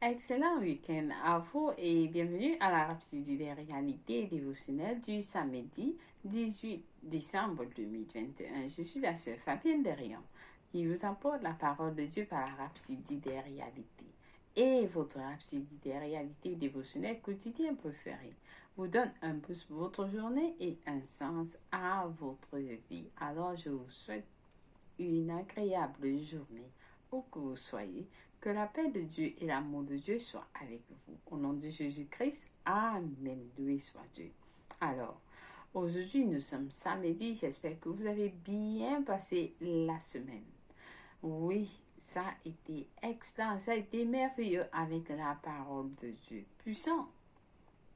Excellent week-end à vous et bienvenue à la Rhapsodie des réalités dévotionnelles du samedi 18 décembre 2021. Je suis la sœur Fabienne Derion qui vous apporte la parole de Dieu par la Rhapsodie des réalités. Et votre Rhapsodie des réalités dévotionnelles quotidien préférée vous donne un pouce pour votre journée et un sens à votre vie. Alors je vous souhaite une agréable journée où que vous soyez. Que la paix de Dieu et l'amour de Dieu soient avec vous. Au nom de Jésus-Christ, Amen. Loué soit Dieu. Alors, aujourd'hui, nous sommes samedi. J'espère que vous avez bien passé la semaine. Oui, ça a été excellent, ça a été merveilleux avec la parole de Dieu puissant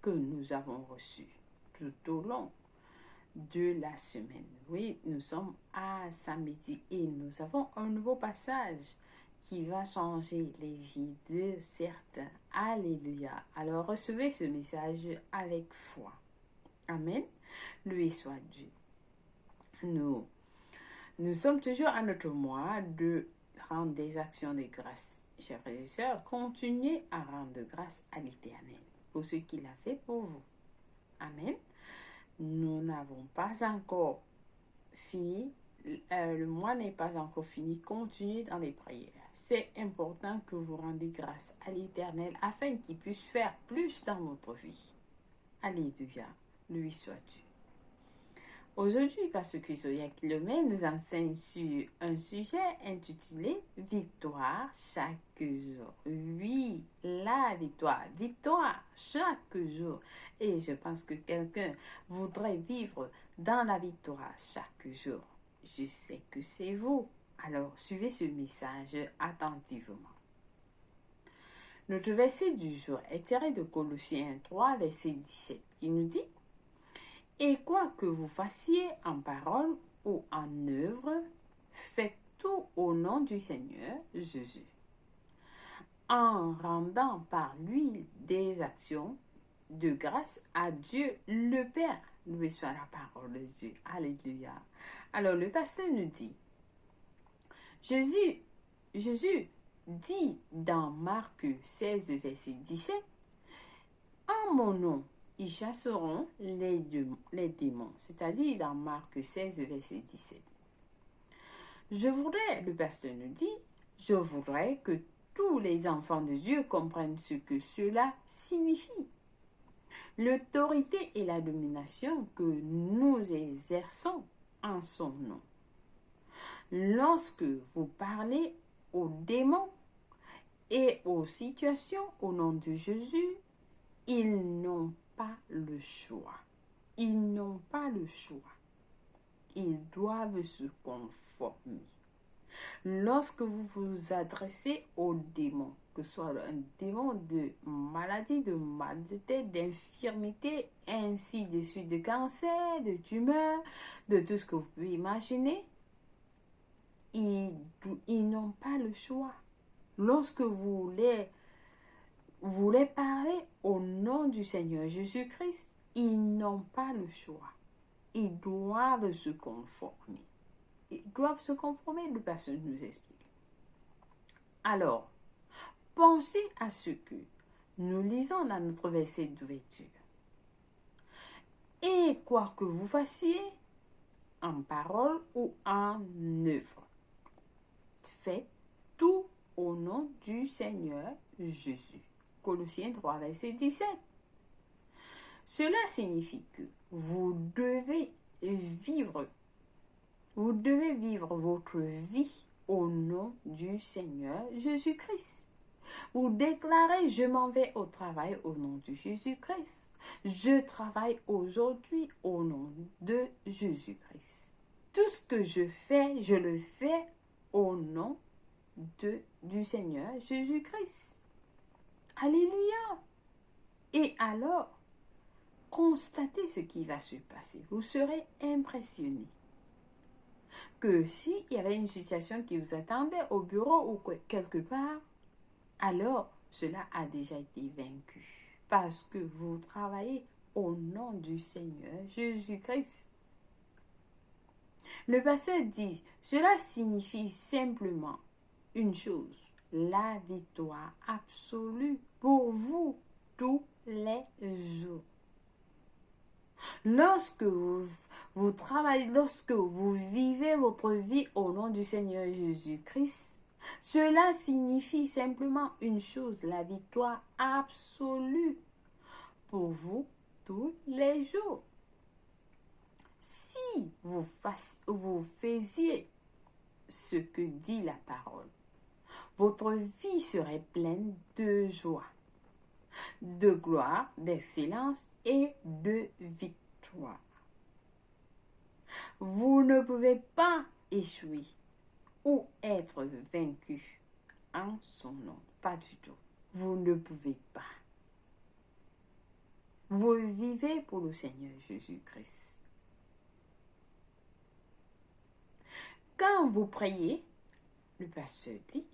que nous avons reçue tout au long de la semaine. Oui, nous sommes à samedi et nous avons un nouveau passage qui va changer les vies de certains. Alléluia. Alors recevez ce message avec foi. Amen. Loué soit Dieu. Nous sommes toujours à notre mois de rendre des actions de grâce. Chers frères et sœurs, continuez à rendre grâce à l'Éternel pour ce qu'il a fait pour vous. Amen. Nous n'avons pas encore fini. Le mois n'est pas encore fini. Continuez dans les prières. C'est important que vous rendiez grâce à l'Éternel afin qu'il puisse faire plus dans votre vie. Alléluia. Lui soit Dieu. Aujourd'hui, Pasteur Chrisoya Kilomé nous enseigne sur un sujet intitulé Victoire chaque jour. Oui, la victoire. Victoire chaque jour. Et je pense que quelqu'un voudrait vivre dans la victoire chaque jour. Je sais que c'est vous. Alors, suivez ce message attentivement. Notre verset du jour est tiré de Colossiens 3, verset 17, qui nous dit « Et quoi que vous fassiez en parole ou en œuvre, faites tout au nom du Seigneur Jésus, en rendant par lui des actions de grâce à Dieu le Père. » Loué soit la parole de Dieu. Alléluia. Alors, le pasteur nous dit Jésus dit dans Marc 16, verset 17, « En mon nom, ils chasseront les démons. » C'est-à-dire dans Marc 16, verset 17. Le pasteur nous dit, je voudrais que tous les enfants de Dieu comprennent ce que cela signifie. L'autorité et la domination que nous exerçons en son nom. Lorsque vous parlez aux démons et aux situations au nom de Jésus, ils n'ont pas le choix. Ils n'ont pas le choix. Ils doivent se conformer. Lorsque vous vous adressez aux démons, que ce soit un démon de maladie, de mal de tête, d'infirmité, ainsi de suite, de cancer, de tumeur, de tout ce que vous pouvez imaginer, ils n'ont pas le choix. Lorsque vous voulez parler au nom du Seigneur Jésus-Christ, ils n'ont pas le choix. Ils doivent se conformer. Ils doivent se conformer, le pasteur nous explique. Alors, pensez à ce que nous lisons dans notre verset d'ouverture. Et quoi que vous fassiez, en parole ou en œuvre, faites tout au nom du Seigneur Jésus. Colossiens 3, verset 17. Cela signifie que vous devez vivre votre vie au nom du Seigneur Jésus-Christ. Vous déclarez, je m'en vais au travail au nom de Jésus-Christ. Je travaille aujourd'hui au nom de Jésus-Christ. Tout ce que je fais, je le fais au nom du Seigneur Jésus-Christ. Alléluia. Et alors, constatez ce qui va se passer. Vous serez impressionné. Que s'il y avait une situation qui vous attendait au bureau ou quelque part, alors cela a déjà été vaincu. Parce que vous travaillez au nom du Seigneur Jésus-Christ. Le pasteur dit, cela signifie simplement une chose. la victoire absolue pour vous tous les jours. Lorsque vous travaillez, lorsque vous vivez votre vie au nom du Seigneur Jésus-Christ, cela signifie simplement une chose, la victoire absolue pour vous tous les jours. Si vous faisiez ce que dit la parole, votre vie serait pleine de joie, de gloire, d'excellence et de victoire. Vous ne pouvez pas échouer ou être vaincu en son nom. Pas du tout. Vous ne pouvez pas. Vous vivez pour le Seigneur Jésus-Christ. Quand vous priez, le pasteur dit,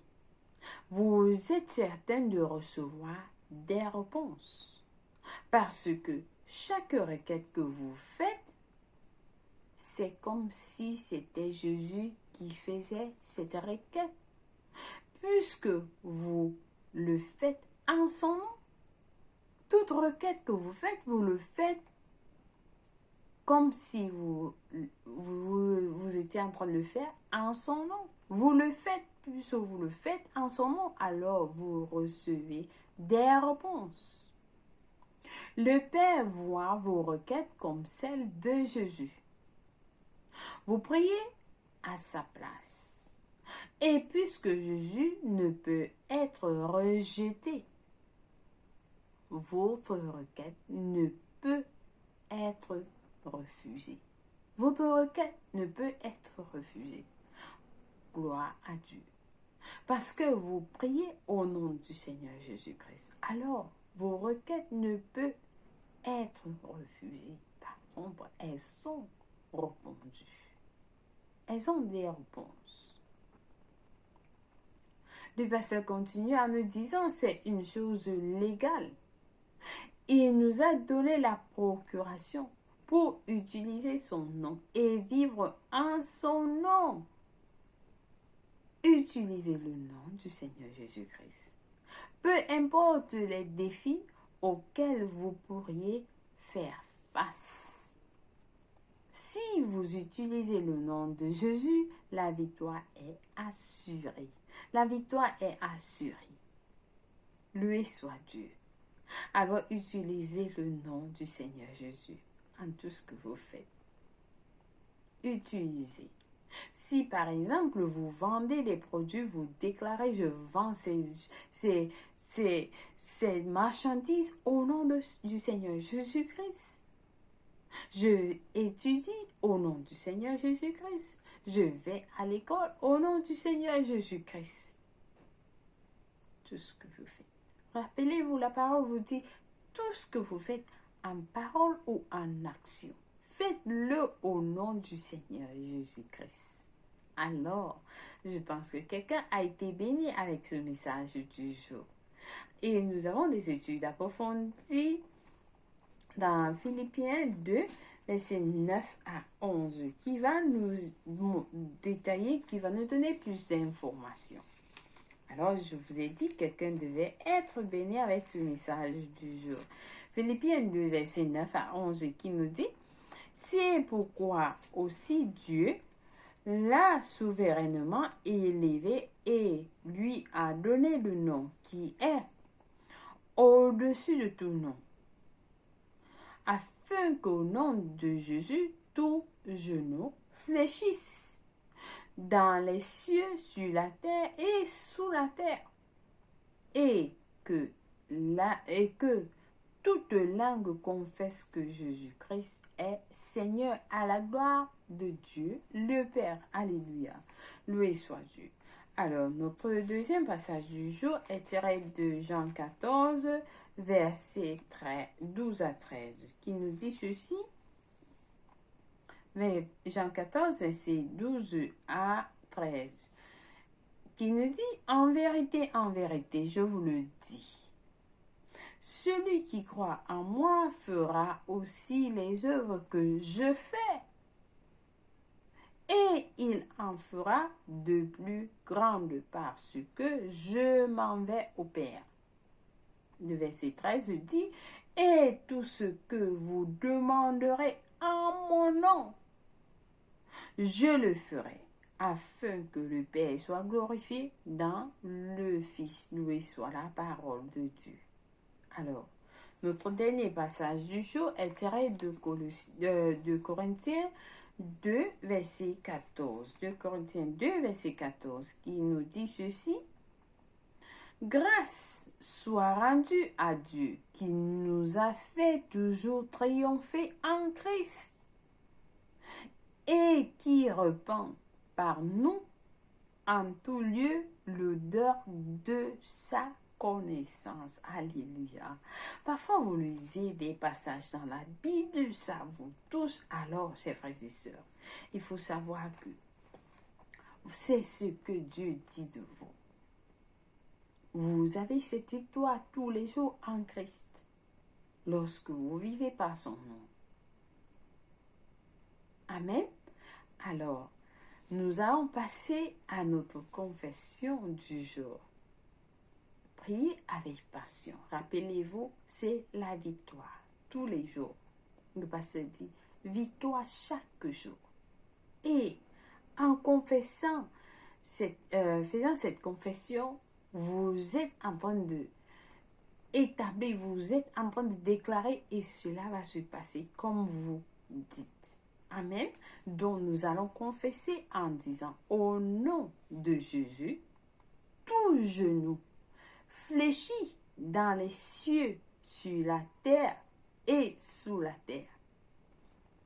vous êtes certain de recevoir des réponses. Parce que chaque requête que vous faites, c'est comme si c'était Jésus qui faisait cette requête. Puisque vous le faites en son nom, toute requête que vous faites, vous le faites comme si vous étiez en train de le faire en son nom. Vous le faites, puisque vous le faites en son nom, alors vous recevez des réponses. Le Père voit vos requêtes comme celles de Jésus. Vous priez à sa place. Et puisque Jésus ne peut être rejeté, votre requête ne peut être refusée. Votre requête ne peut être refusée. Gloire à Dieu. Parce que vous priez au nom du Seigneur Jésus-Christ. Alors, vos requêtes ne peuvent être refusées. Par contre, elles sont répondues. Elles ont des réponses. Le pasteur continue en nous disant, c'est une chose légale. Il nous a donné la procuration pour utiliser son nom et vivre en son nom. Utilisez le nom du Seigneur Jésus-Christ. Peu importe les défis auxquels vous pourriez faire face. Si vous utilisez le nom de Jésus, la victoire est assurée. La victoire est assurée. Loué soit Dieu. Alors utilisez le nom du Seigneur Jésus en tout ce que vous faites. Utilisez. Si par exemple vous vendez des produits, vous déclarez je vends ces marchandises au nom du Seigneur Jésus-Christ. Je étudie au nom du Seigneur Jésus-Christ. Je vais à l'école au nom du Seigneur Jésus-Christ. Tout ce que vous faites. Rappelez-vous, la parole vous dit tout ce que vous faites en parole ou en action. Faites-le au nom du Seigneur Jésus-Christ. Alors, je pense que quelqu'un a été béni avec ce message du jour. Et nous avons des études approfondies dans Philippiens 2, versets 9 à 11, qui va nous détailler, qui va nous donner plus d'informations. Alors, je vous ai dit que quelqu'un devait être béni avec ce message du jour. Philippiens 2, versets 9 à 11, qui nous dit, c'est pourquoi aussi Dieu l'a souverainement élevé et lui a donné le nom qui est au-dessus de tout nom, afin qu'au nom de Jésus, tout genou fléchisse, dans les cieux, sur la terre et sous la terre, et que toute langue confesse que Jésus-Christ est Seigneur, à la gloire de Dieu le Père. Alléluia. Loué soit Dieu. Alors, notre deuxième passage du jour est tiré de Jean 14, versets 12 à 13, qui nous dit ceci. Mais Jean 14, verset 12 à 13, qui nous dit, en vérité, je vous le dis, celui qui croit en moi fera aussi les œuvres que je fais, et il en fera de plus grandes parce que je m'en vais au Père. Le verset 13 dit, et tout ce que vous demanderez en mon nom, je le ferai, afin que le Père soit glorifié dans le Fils. Loué soit la parole de Dieu. Alors, notre dernier passage du jour est tiré de Corinthiens 2, verset 14. De Corinthiens 2, verset 14, qui nous dit ceci. Grâce soit rendue à Dieu qui nous a fait toujours triompher en Christ et qui répand par nous en tout lieu l'odeur de sa connaissance. Alléluia. Parfois, vous lisez des passages dans la Bible, ça vous touche. Alors, chers frères et sœurs, il faut savoir que c'est ce que Dieu dit de vous. Vous avez cette victoire tous les jours en Christ, lorsque vous vivez par son nom. Amen. Alors, nous allons passer à notre confession du jour. Priez avec passion. Rappelez-vous, c'est la victoire tous les jours. Le pasteur dit victoire chaque jour. Et en confessant, faisant cette confession, vous êtes en train de établir, vous êtes en train de déclarer et cela va se passer comme vous dites. Amen. Donc nous allons confesser en disant au nom de Jésus, tout genou fléchit dans les cieux, sur la terre et sous la terre.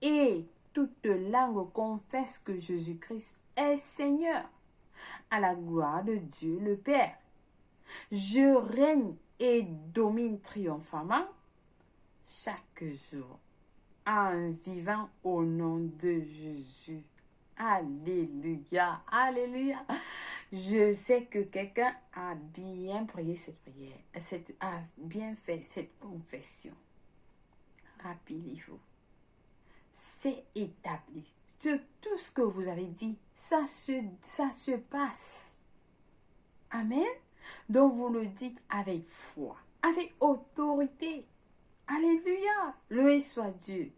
Et toute langue confesse que Jésus-Christ est Seigneur, à la gloire de Dieu le Père. Je règne et domine triomphalement chaque jour en vivant au nom de Jésus. Alléluia, alléluia. Je sais que quelqu'un a bien prié cette prière, a bien fait cette confession. Rappelez-vous, c'est établi. Tout ce que vous avez dit, ça se passe. Amen. Donc vous le dites avec foi, avec autorité. Alléluia. Loué soit Dieu.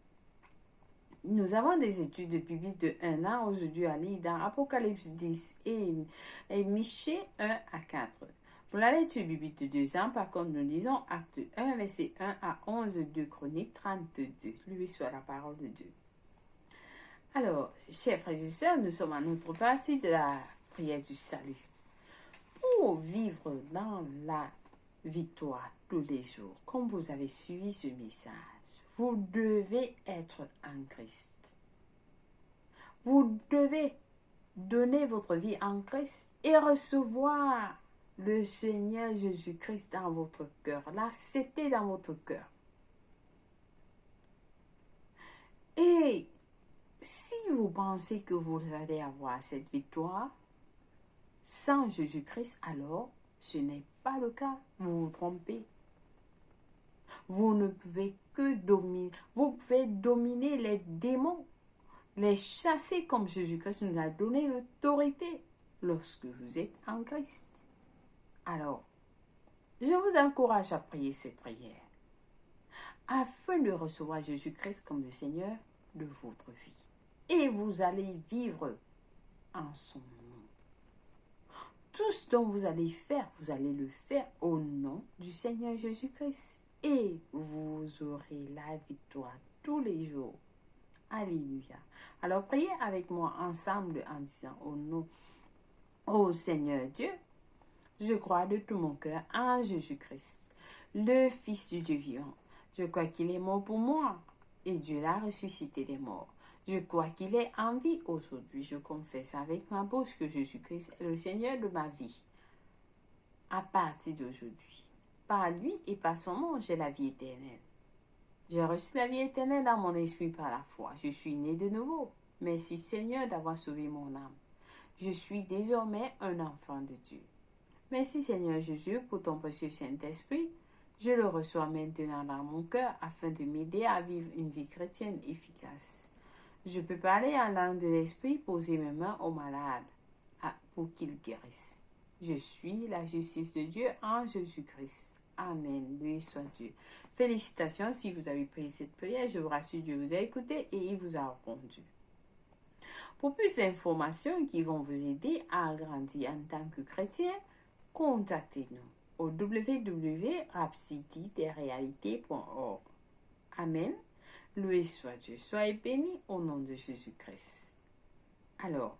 Nous avons des études bibliques de 1 an aujourd'hui à lire dans Apocalypse 10 et Michée 1 à 4. Pour la lecture biblique de 2 ans, par contre, nous lisons Acte 1, verset 1 à 11 de Chroniques 32. Loué soit la parole de Dieu. Alors, chers frères et sœurs, nous sommes à notre partie de la prière du salut. Pour vivre dans la victoire tous les jours, comme vous avez suivi ce message, vous devez être en Christ. Vous devez donner votre vie en Christ et recevoir le Seigneur Jésus-Christ dans votre cœur, l'accepter dans votre cœur. Et si vous pensez que vous allez avoir cette victoire sans Jésus-Christ, alors ce n'est pas le cas. Vous vous trompez. Vous ne pouvez que dominer. Vous pouvez dominer les démons, les chasser comme Jésus-Christ nous a donné l'autorité lorsque vous êtes en Christ. Alors, je vous encourage à prier cette prière afin de recevoir Jésus-Christ comme le Seigneur de votre vie. Et vous allez vivre en son nom. Tout ce dont vous allez le faire au nom du Seigneur Jésus-Christ. Et vous aurez la victoire tous les jours. Alléluia. Alors priez avec moi ensemble en disant au nom, ô Seigneur Dieu, je crois de tout mon cœur en Jésus-Christ, le Fils du Dieu vivant. Je crois qu'il est mort pour moi et Dieu l'a ressuscité des morts. Je crois qu'il est en vie aujourd'hui. Je confesse avec ma bouche que Jésus-Christ est le Seigneur de ma vie. À partir d'aujourd'hui, par lui et par son nom, j'ai la vie éternelle. J'ai reçu la vie éternelle dans mon esprit par la foi. Je suis né de nouveau. Merci Seigneur d'avoir sauvé mon âme. Je suis désormais un enfant de Dieu. Merci Seigneur Jésus pour ton précieux Saint-Esprit. Je le reçois maintenant dans mon cœur afin de m'aider à vivre une vie chrétienne efficace. Je peux parler en langue de l'esprit, poser mes mains aux malades pour qu'ils guérissent. Je suis la justice de Dieu en Jésus-Christ. Amen. Loué soit Dieu. Félicitations si vous avez prié cette prière. Je vous rassure, Dieu vous a écouté et il vous a répondu. Pour plus d'informations qui vont vous aider à grandir en tant que chrétien, contactez-nous au www.rhapsodydesrealités.org. Amen. Loué soit Dieu. Soyez bénis au nom de Jésus-Christ. Alors,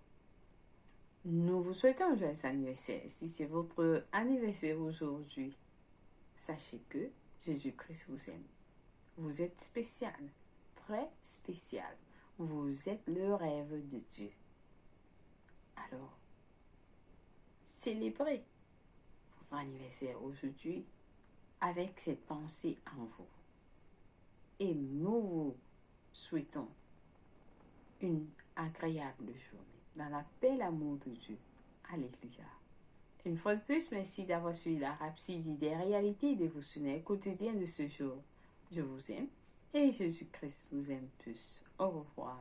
nous vous souhaitons un joyeux anniversaire. Si c'est votre anniversaire aujourd'hui, sachez que Jésus-Christ vous aime. Vous êtes spécial, très spécial. Vous êtes le rêve de Dieu. Alors, célébrez votre anniversaire aujourd'hui avec cette pensée en vous. Et nous vous souhaitons une agréable journée dans la paix et l'amour de Dieu. Alléluia. Une fois de plus, merci d'avoir suivi la rhapsodie des réalités dévotionnelles quotidiennes de ce jour. Je vous aime et Jésus-Christ vous aime plus. Au revoir.